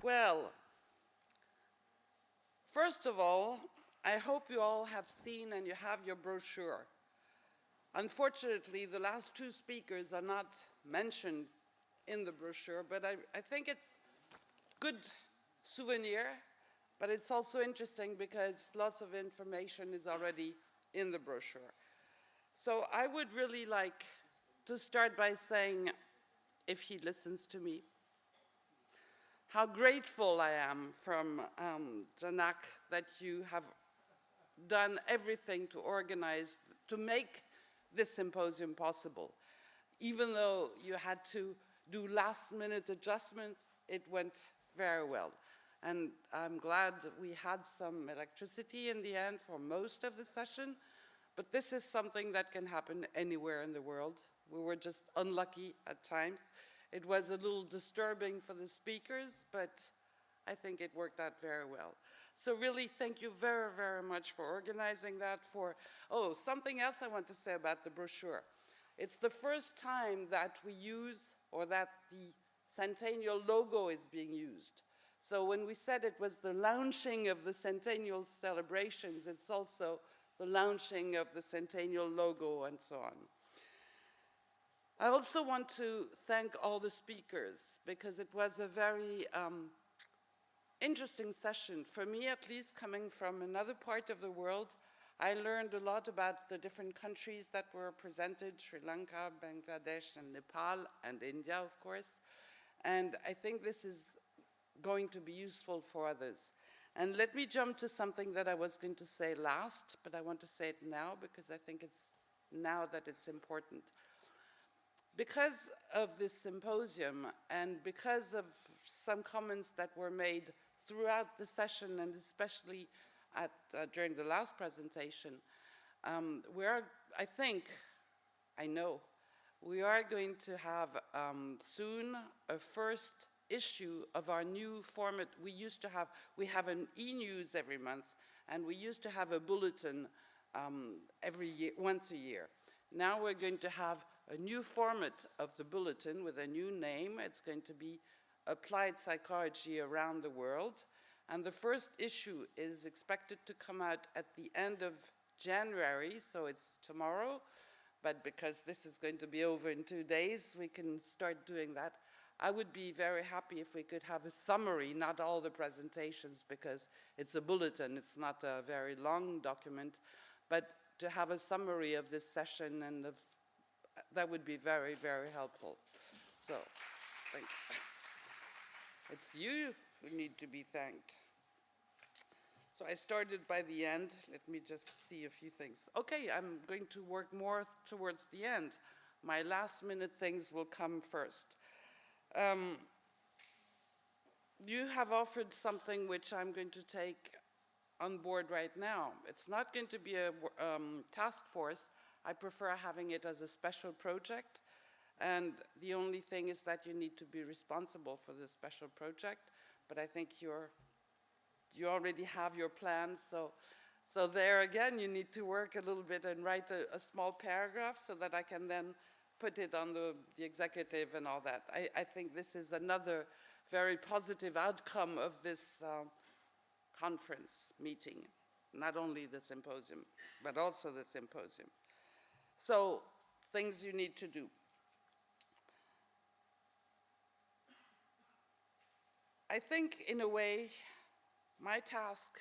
Well, first of all, I hope you all have seen and you have your brochure. Unfortunately, the last two speakers are not mentioned in the brochure, but I think it's good souvenir, but it's also interesting because lots of information is already in the brochure. So I would really like to start by saying, if he listens to me, how grateful I am from Janak that you have done everything to organize, to make this symposium possible. Even though you had to do last-minute adjustments, it went very well. And I'm glad we had some electricity in the end for most of the session, but this is something that can happen anywhere in the world. We were just unlucky at times. It was a little disturbing for the speakers, but I think it worked out very well. So really, thank you very, very much for organizing that. Oh, something else I want to say about the brochure. It's the first time that we use, or that the Centennial logo is being used. So when we said it was the launching of the Centennial celebrations, it's also the launching of the Centennial logo and so on. I also want to thank all the speakers because it was a very interesting session. For me, at least, coming from another part of the world, I learned a lot about the different countries that were presented, Sri Lanka, Bangladesh, and Nepal, and India, of course. And I think this is going to be useful for others. And let me jump to something that I was going to say last, but I want to say it now because I think it's now that it's important. Because of this symposium and because of some comments that were made throughout the session and especially during the last presentation, I know, we are going to have soon a first issue of our new format. We have an e-news every month, and we used to have a bulletin every year, once a year. Now we're going to have a new format of the bulletin with a new name. It's going to be Applied Psychology Around the World. And the first issue is expected to come out at the end of January, so it's tomorrow. But because this is going to be over in 2 days, we can start doing that. I would be very happy if we could have a summary, not all the presentations, because it's a bulletin, it's not a very long document, but to have a summary of this session, and that would be very, very helpful. So, thank you. It's you who need to be thanked. So I started by the end. Let me just see a few things. Okay, I'm going to work more towards the end. My last minute things will come first. You have offered something which I'm going to take on board right now. It's not going to be a task force. I prefer having it as a special project. And the only thing is that you need to be responsible for the special project. But I think you already have your plans. So there again, you need to work a little bit and write a small paragraph so that I can then put it on the executive and all that. I think this is another very positive outcome of this conference meeting, not only the symposium, but also the symposium. So, things you need to do. I think, in a way, my task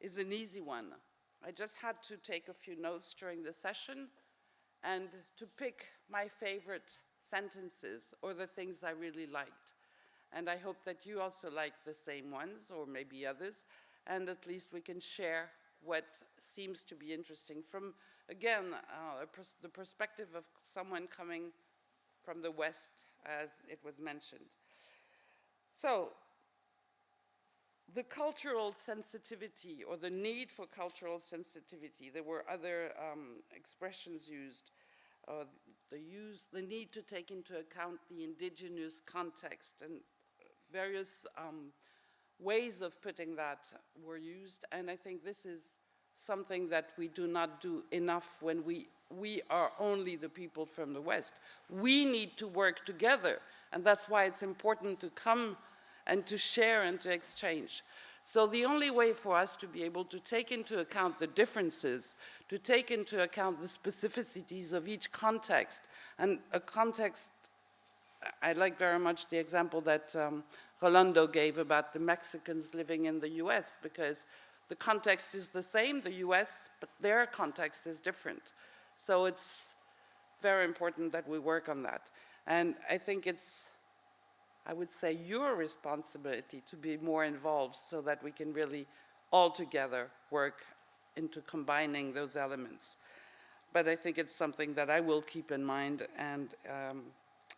is an easy one. I just had to take a few notes during the session and to pick my favorite sentences or the things I really liked. And I hope that you also like the same ones, or maybe others, and at least we can share what seems to be interesting from, again, the perspective of someone coming from the West, as it was mentioned. So, the cultural sensitivity, or the need for cultural sensitivity, there were other expressions used. The need to take into account the indigenous context, and various ways of putting that were used, and I think this is something that we do not do enough when we are only the people from the West. We need to work together, and that's why it's important to come and to share and to exchange. So the only way for us to be able to take into account the differences, to take into account the specificities of each context, and a context, I like very much the example that Rolando gave about the Mexicans living in the US, because the context is the same, the US, but their context is different. So it's very important that we work on that. And I think it's, I would say, your responsibility to be more involved so that we can really all together work into combining those elements. But I think it's something that I will keep in mind, and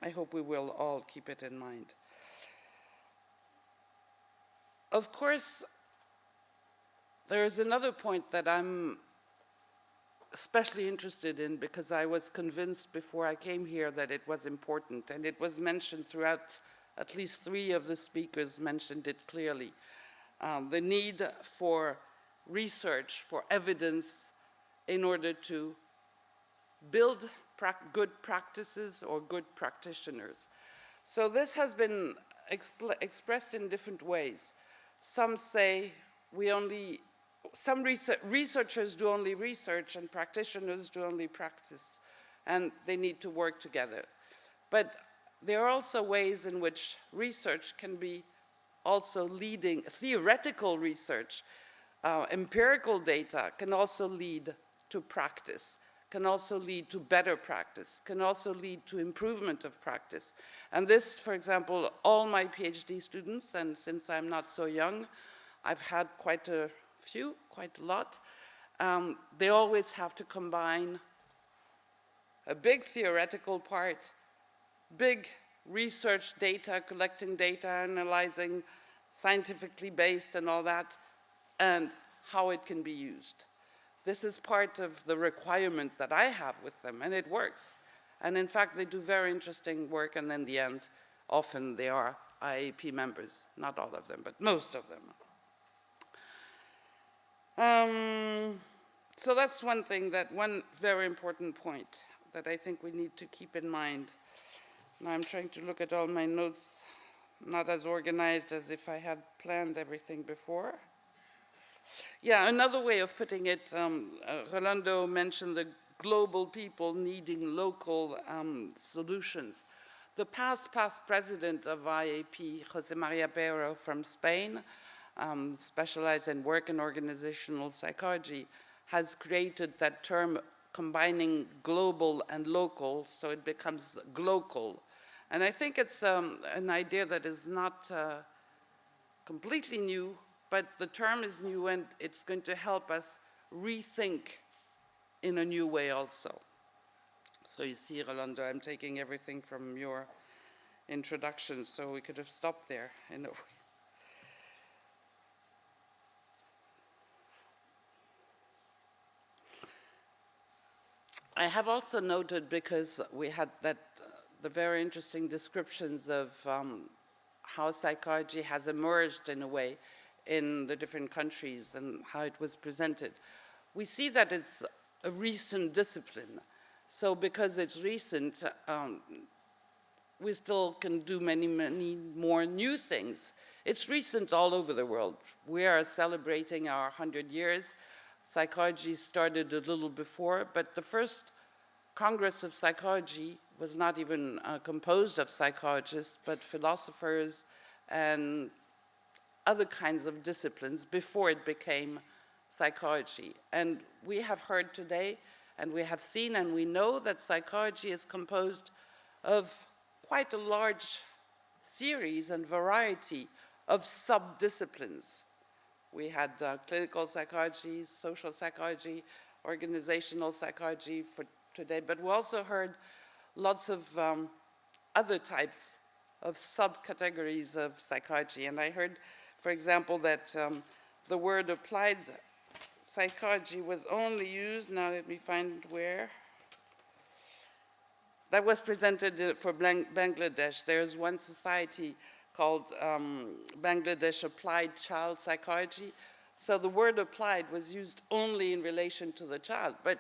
I hope we will all keep it in mind. Of course, there is another point that I'm especially interested in, because I was convinced before I came here that it was important, and it was mentioned throughout. At least 3 of the speakers mentioned it clearly. The need for research, for evidence, in order to build good practices or good practitioners. So this has been expressed in different ways. Some say some researchers do only research and practitioners do only practice, and they need to work together. But there are also ways in which research can be also leading, theoretical research, empirical data can also lead to practice, can also lead to better practice, can also lead to improvement of practice. And this, for example, all my PhD students, and since I'm not so young, I've had quite a lot, they always have to combine a big theoretical part, big research data, collecting data, analyzing, scientifically based and all that, and how it can be used. This is part of the requirement that I have with them, and it works. And in fact, they do very interesting work, and in the end, often they are IAP members. Not all of them, but most of them. So that's one thing, one very important point that I think we need to keep in mind. Now I'm trying to look at all my notes, not as organized as if I had planned everything before. Yeah, another way of putting it, Rolando mentioned the global people needing local solutions. The past president of IAP, Jose Maria Pero from Spain, specialized in work and organizational psychology, has created that term combining global and local, so it becomes glocal. And I think it's an idea that is not completely new, but the term is new, and it's going to help us rethink in a new way also. So you see, Rolando, I'm taking everything from your introduction, so we could have stopped there in a way. I have also noted, because we had the very interesting descriptions of how psychology has emerged in a way in the different countries and how it was presented. We see that it's a recent discipline. So because it's recent, we still can do many more new things. It's recent all over the world. We are celebrating our 100 years. Psychology started a little before, but the first Congress of Psychology was not even composed of psychologists, but philosophers and other kinds of disciplines before it became psychology. And we have heard today, and we have seen, and we know that psychology is composed of quite a large series and variety of sub-disciplines. We had clinical psychology, social psychology, organizational psychology for today, but we also heard lots of other types of subcategories of psychology. And I heard, for example, that the word applied psychology was only used, now let me find where, that was presented for Bangladesh. There's one society called Bangladesh Applied Child Psychology. So the word applied was used only in relation to the child, but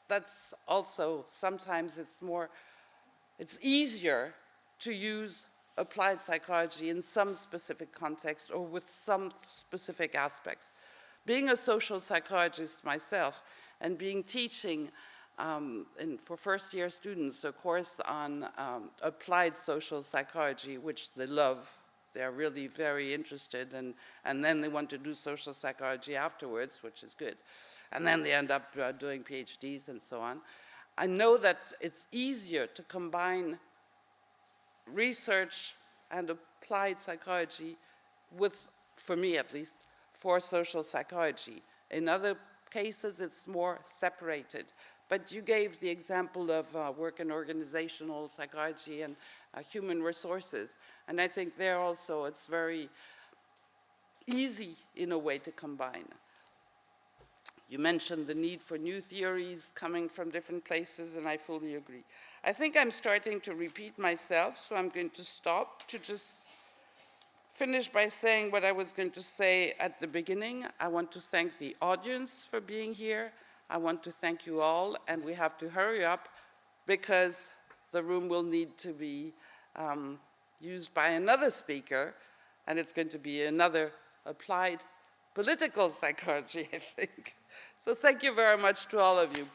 that's also, sometimes it's easier to use applied psychology in some specific context or with some specific aspects. Being a social psychologist myself and being teaching for first-year students a course on applied social psychology, which they love. They're really very interested, and then they want to do social psychology afterwards, which is good. And then they end up doing PhDs and so on. I know that it's easier to combine research and applied psychology with, for me at least, for social psychology. In other cases, it's more separated. But you gave the example of work in organizational psychology and human resources. And I think there also it's very easy in a way to combine. You mentioned the need for new theories coming from different places, and I fully agree. I think I'm starting to repeat myself, so I'm going to stop to just finish by saying what I was going to say at the beginning. I want to thank the audience for being here. I want to thank you all, and we have to hurry up because the room will need to be used by another speaker, and it's going to be another applied political psychology, I think. So thank you very much to all of you.